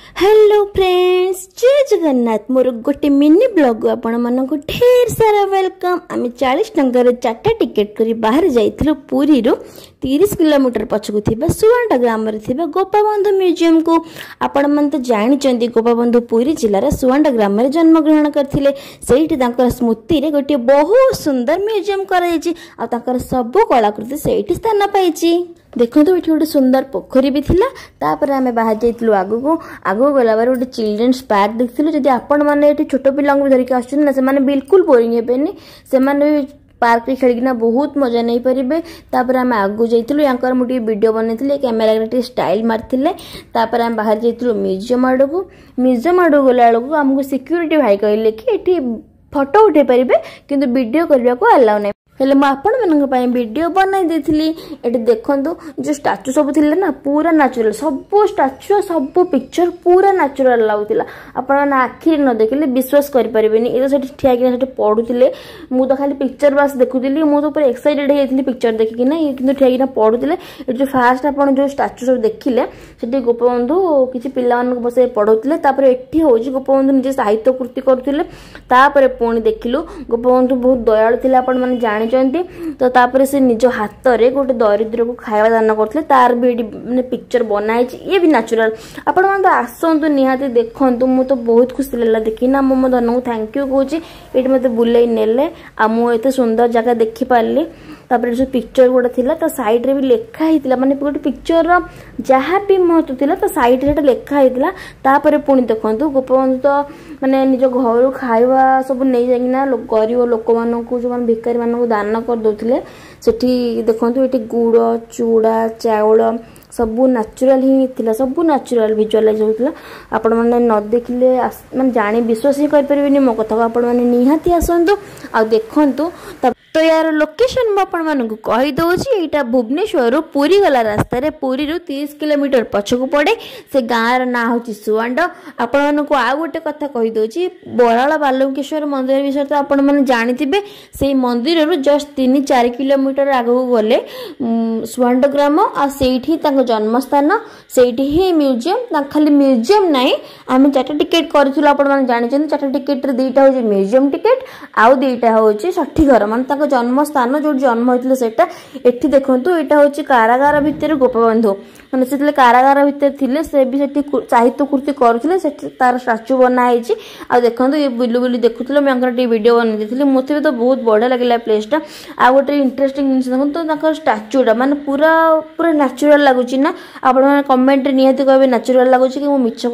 Hello friends, जय जगन्नाथ। मोर गोटे mini blog आपण मन को ढेर सारा वेलकम। आम 40 टंकार 4टा टिकेट कर बाहर जाइथिलु पुरी रो 30 किलोमीटर पछकु थिबा सुवांडा ग्राम रे थिबा गोपाबंधु म्यूजियम को। आपण मन तो जानि चंदी गोपाबंधु पुरी जिल्ला रे सुवांडा ग्राम रे जन्म ग्रहण करथिले। सेठी तांकर स्मृति रे गोटे बहुत सुंदर म्यूजियम कराइछि आ तांकर सब कलाकृति सेठी स्थान पाइछि। देखो तो ये गोटे सुंदर पोखरी भी थिला। तापर आमे बाहर जाइतलु आगु गला बार गोटे चिल्ड्रेन्स पार्क देखथिलु। जदि आपण माने एठी छोट पिलांग भी धरिक आछन ना, से माने बिल्कुल बोरिंग हेबेनी, से माने भी पार्क रे खेलिकिना बहुत मजा नहीं परिबे। तापर आमे आगु जाइतलु, यांकर मुटी वीडियो बनेथिले, कैमरा रे स्टाइल मारथिले। तापर आमे बाहर जाइतलु म्यूजियम आडू गला आलको हमको सिक्यूरिटी भाई कहले कि एठी फोटो उठे परिबे किंतु वीडियो करबा को अलाउ नै। हेले म आपण मनन पई वीडियो बनाई देथिली। एटी देखंतु जो स्टैचू सब थिले ना, पूरा नेचुरल, सब स्टैचू सब पिक्चर पूरा नेचुरल लागुतिला। आपण ना आखिर न देखिले विश्वास करि परिबेनी। ए सेठी ठिया कि सेठी पढुतिले, मु तो खाली पिक्चर बस देखुतिली। मु तो पूरा एक्साइटेड हे जाइतिली पिक्चर देखि कि ना, ये किंतु ठिया कि पढुतिले। ए जो फास्ट आपण जो स्टैचू सब देखिले सेठी गोपबंधु किछि पिला मन को बसे पढुतिले। तापर एठी होजी गोपबंधु निजे साहित्य कृति करथिले। तापर पुणी देखिलु गोपबंधु बहुत दयालु थिले, आपण माने जानि तो तापर से निज हाथ रे गोटे दरिद्र को खाଇବା दान करथिले। तार भी माने पिक्चर बनाई छी, ये भी नेचुरल। आपण मन तो आसंतु निहाती देखंतु। मु तो बहुत खुशी लागला देखिना। मो धन को थैंक यू कहूची, एठी मते बुलाई नेले आ मु एते सुंदर जगह देखि पारली। तापर जो पिक्चर गोटे थिला तो साइड रे भी लेखा हितला, माने गोटे पिक्चर रो जहा भी महत्व थिला तो साइड रे लेखा हितला। तापर पुणी देखंतु गोपबंधु तो माने निज घर खाଇବା सब नै जाइना गरीब लोक मान को, जो मान भिखारी मान को दान कर दोथिले। सेठी देखंतु एठी गुड़ चूड़ा चाउल सबू नेचुरल ही थिला, सबू नेचुरल विजुअलाइज होतिला। आपण माने न देखिले माने जानि विश्वास ही कर परिबेनी मो कथा को। आपण माने निहाती आसंतु आ देखंतु। तो यार लोकेशन आपण मान को कहि दोछि, एटा भुवनेश्वर पुरी गला रास्ता रे पुरी रु 30 किलोमीटर पछकु पड़े। से गाँ र ना होछि सुवांडा। आपण मान को आ गोटे कथा कहि दोछि, बराला बालुकेश्वर मंदिर विषय तो आपण माने जानिथिबे। सेही मंदिर रु जस्ट 3-4 किलोमीटर आगु गले सुवांडा ग्राम आ सेठी तांको जन्मस्थान, सेठी ही म्यूजियम। खाली म्यूजियम नाही, आमे 4टा टिकेट करथिलु। आपण माने जानिछन 4टा टिकेट रे 2टा होछि म्यूजियम टिकेट, आउ 2टा होछि सठी घर, माने जन्म स्थान जो जन्म होइतले सेटा। एठी देखंतु एटा होछि कारागार भितर गोपबंधु, माने सेतले कारागार भितर थिले, से भी सेठी साहित्य कृति करथिले। सेठी तार स्टैचू बना आइछि। आ देखंतु ये बुलु बुलु देखुथिले, मैं अंकर टी वीडियो बनै देथिले। मोते तो बहुत बडा लागला प्लेस टा। आ गोटे इंटरेस्टिंग जिंस देखंतु ताकर स्टैचू टा माने पूरा नेचुरल लागुछि ना। आपण माने कमेंट रे नियति कहबे नेचुरल लागुछि कि मो मिछ